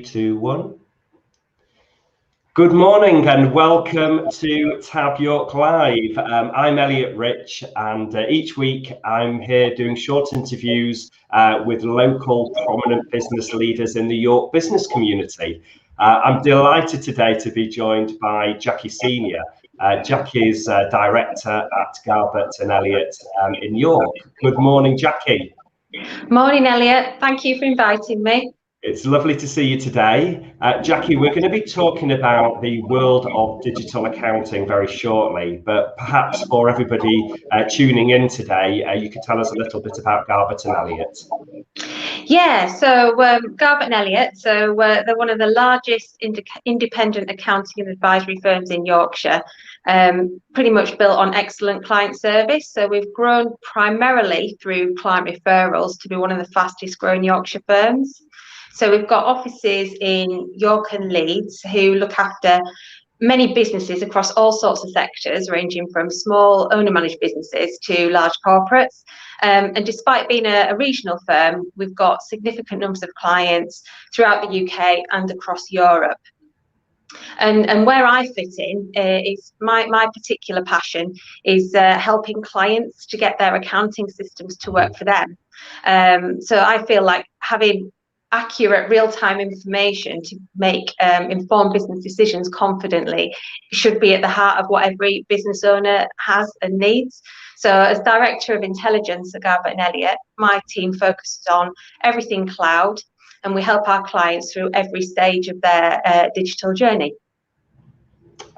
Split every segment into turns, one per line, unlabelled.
Two, one. Good morning and welcome to Tab York Live. I'm Elliot Rich, and each week I'm here doing short interviews with local prominent business leaders in the York business community. I'm delighted today to be joined by Jackie Senior. Jackie's director at Garbutt Elliot in York. Good morning, Jackie.
Morning, Elliot. Thank you for inviting me.
It's lovely to see you today. Jackie, we're going to be talking about the world of digital accounting very shortly, but perhaps for everybody tuning in today, you could tell us a little bit about Garbutt Elliot.
Yeah, so Garbutt Elliot, they're one of the largest independent accounting and advisory firms in Yorkshire, pretty much built on excellent client service. So we've grown primarily through client referrals to be one of the fastest growing Yorkshire firms. So we've got offices in York and Leeds who look after many businesses across all sorts of sectors, ranging from small owner-managed businesses to large corporates. And despite being a regional firm, we've got significant numbers of clients throughout the UK and across Europe. And where I fit in is my particular passion is helping clients to get their accounting systems to work for them. So I feel like having accurate real-time information to make informed business decisions confidently should be at the heart of what every business owner has and needs. So as Director of Intelligence at Garbutt Elliot, my team focuses on everything cloud, and we help our clients through every stage of their digital journey.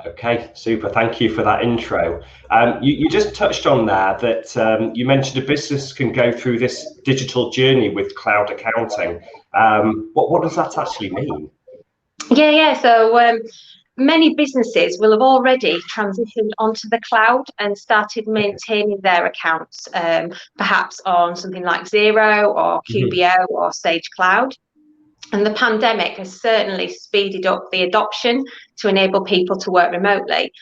Okay, super. Thank you for that intro. You just touched on there that you mentioned a business can go through this digital journey with cloud accounting. What does that actually mean?
Yeah. So many businesses will have already transitioned onto the cloud and started maintaining their accounts, perhaps on something like Xero or QBO or Sage Cloud. And the pandemic has certainly speeded up the adoption to enable people to work remotely.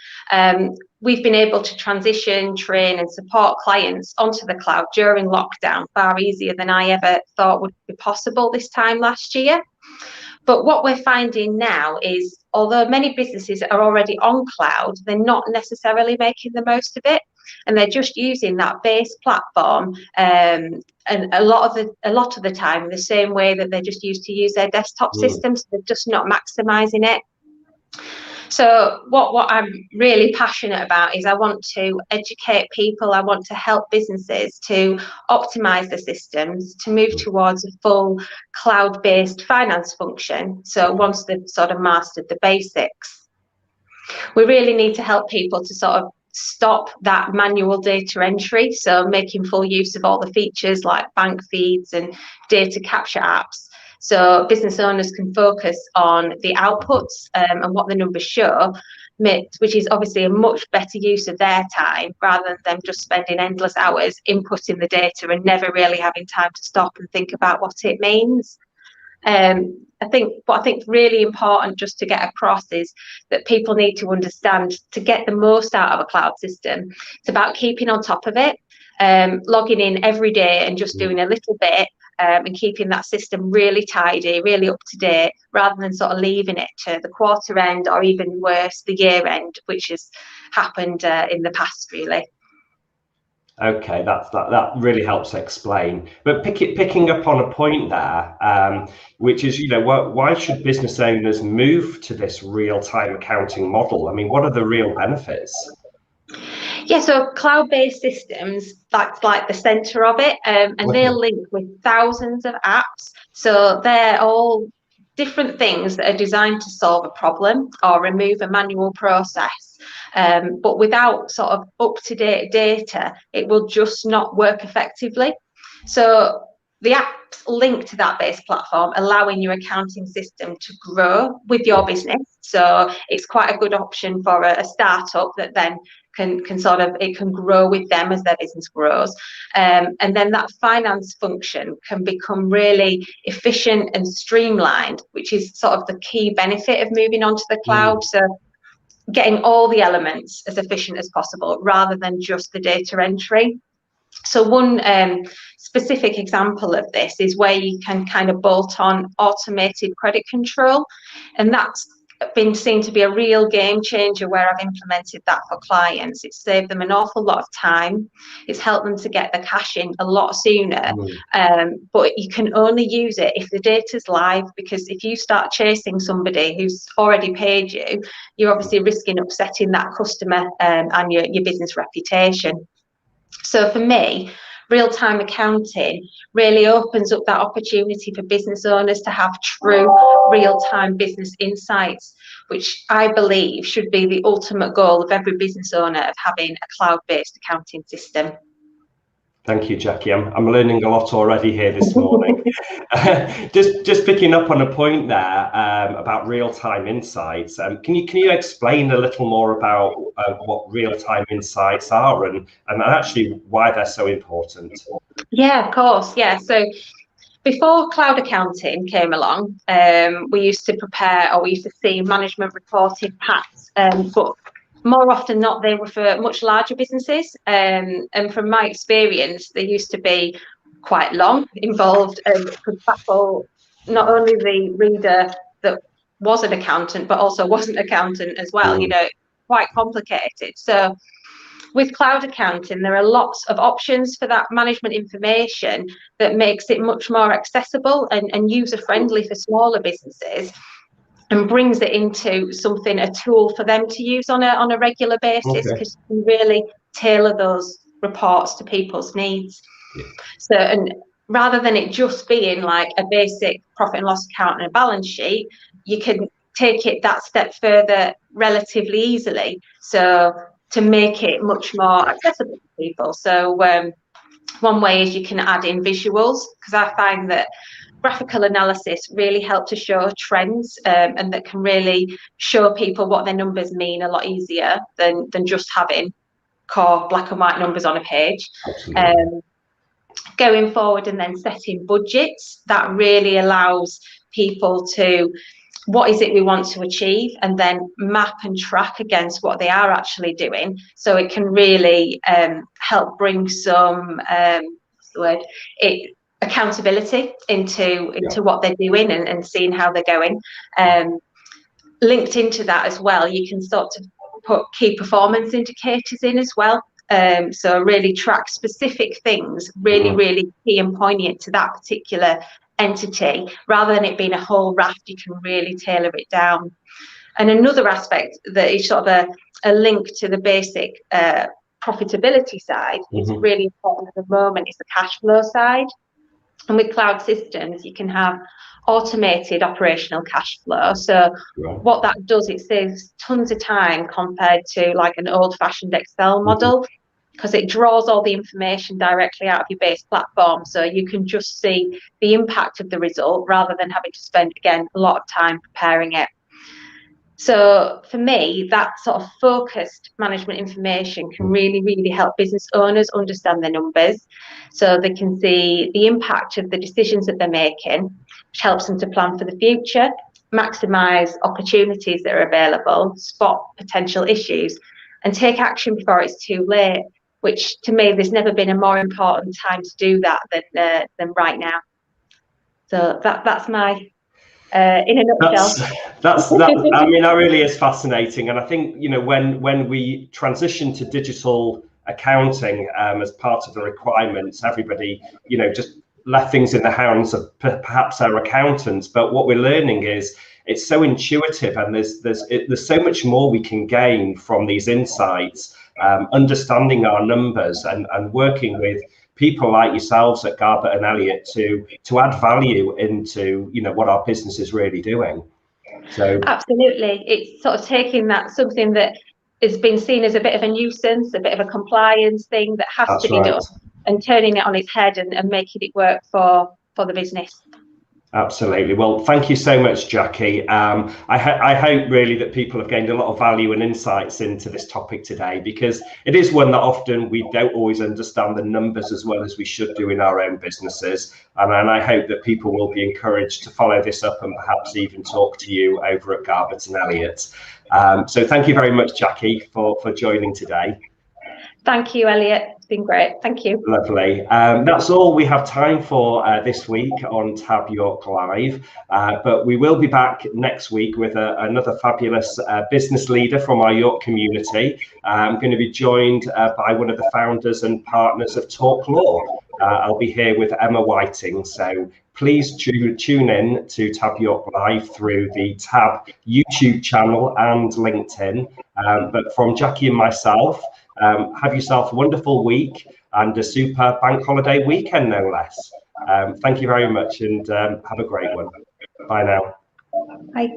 We've been able to transition, train and support clients onto the cloud during lockdown far easier than I ever thought would be possible this time last year. But what we're finding now is, although many businesses are already on cloud, they're not necessarily making the most of it. And they're just using that base platform, and a lot of the time the same way that they're just used to use their desktop systems. They're just not maximizing it. So what I'm really passionate about is I want to educate people. I want to help businesses to optimize the systems, to move towards a full cloud-based finance function. So once they've sort of mastered the basics, we really need to help people to sort of stop that manual data entry, so making full use of all the features like bank feeds and data capture apps, so business owners can focus on the outputs and what the numbers show, which is obviously a much better use of their time rather than them just spending endless hours inputting the data and never really having time to stop and think about what it means. I think really important just to get across is that people need to understand, to get the most out of a cloud system, it's about keeping on top of it, logging in every day and just doing a little bit, and keeping that system really tidy, really up to date, rather than sort of leaving it to the quarter end or even worse, the year end, which has happened in the past, really.
Okay, that really helps explain. But picking up on a point there, which is, why should business owners move to this real-time accounting model? I mean, what are the real benefits?
Yeah, so cloud-based systems, that's like the center of it, and they'll link with thousands of apps. So they're all different things that are designed to solve a problem or remove a manual process. But without sort of up-to-date data, it will just not work effectively. So the apps link to that base platform, allowing your accounting system to grow with your business. So it's quite a good option for a startup that then can sort of, it can grow with them as their business grows. And then that finance function can become really efficient and streamlined, which is sort of the key benefit of moving onto the cloud. So getting all the elements as efficient as possible rather than just the data entry. So one specific example of this is where you can kind of bolt on automated credit control, and that's been seen to be a real game changer where I've implemented that for clients. It's saved them an awful lot of time. It's helped them to get the cash in a lot sooner. But you can only use it if the data's live, because if you start chasing somebody who's already paid you, you're obviously risking upsetting that customer and your business reputation. So for me, real-time accounting really opens up that opportunity for business owners to have true real-time business insights, which I believe should be the ultimate goal of every business owner, of having a cloud-based accounting system.
Thank you, Jackie. I'm learning a lot already here this morning. just picking up on a point there about real-time insights. Can you explain a little more about what real-time insights are and actually why they're so important?
Yeah, of course. Yeah. So before cloud accounting came along, we used to see management reporting packs, but more often not, they were for much larger businesses. And from my experience, they used to be quite long, involved, and could baffle not only the reader that was an accountant, but also wasn't an accountant as well, quite complicated. So with cloud accounting, there are lots of options for that management information that makes it much more accessible and user-friendly for smaller businesses, and brings it into something, a tool for them to use on a regular basis, because you can really tailor those reports to people's needs. So, and rather than it just being like a basic profit and loss account and a balance sheet, you can take it that step further relatively easily, so to make it much more accessible to people. So one way is you can add in visuals, because I find that graphical analysis really help to show trends, and that can really show people what their numbers mean a lot easier than just having core black and white numbers on a page. Going forward, and then setting budgets, that really allows people to, what is it we want to achieve, and then map and track against what they are actually doing. So it can really help bring some accountability into what they're doing and seeing how they're going. Linked into that as well, you can sort of put key performance indicators in as well. So really track specific things, really key and poignant to that particular entity, rather than it being a whole raft. You can really tailor it down. And another aspect that is sort of a link to the basic profitability side, is really important at the moment, is the cash flow side. And with cloud systems, you can have automated operational cash flow. So what that does, it saves tons of time compared to like an old-fashioned Excel model, because it draws all the information directly out of your base platform. So you can just see the impact of the result, rather than having to spend, again, a lot of time preparing it. So for me, that sort of focused management information can really help business owners understand their numbers, so they can see the impact of the decisions that they're making, which helps them to plan for the future, maximise opportunities that are available, spot potential issues, and take action before it's too late, which to me, there's never been a more important time to do that than right now. So that's my in a nutshell.
I mean, that really is fascinating. And I think, when we transition to digital accounting as part of the requirements, everybody, just left things in the hands of perhaps our accountants. But what we're learning is it's so intuitive, and there's so much more we can gain from these insights, understanding our numbers and working with people like yourselves at Garbutt and Elliot to add value into what our business is really doing. So
absolutely, it's sort of taking that, something that has been seen as a bit of a nuisance, a bit of a compliance thing that has to be done, and turning it on its head and making it work for the business.
Absolutely. Well, thank you so much, Jackie. I hope really that people have gained a lot of value and insights into this topic today, because it is one that often we don't always understand the numbers as well as we should do in our own businesses. And I hope that people will be encouraged to follow this up and perhaps even talk to you over at Garbutt and Elliot. So thank you very much, Jackie, for joining today.
Thank you, Elliot. been great. Thank you.
Lovely. That's all we have time for this week on Tab York Live, but we will be back next week with another fabulous business leader from our York community. I'm going to be joined by one of the founders and partners of Talk Law. I'll be here with Emma Whiting, so please tune in to Tab York Live through the Tab YouTube channel and LinkedIn. But from Jackie and myself, have yourself a wonderful week and a super bank holiday weekend, no less. Thank you very much, and have a great one. Bye now.
Bye.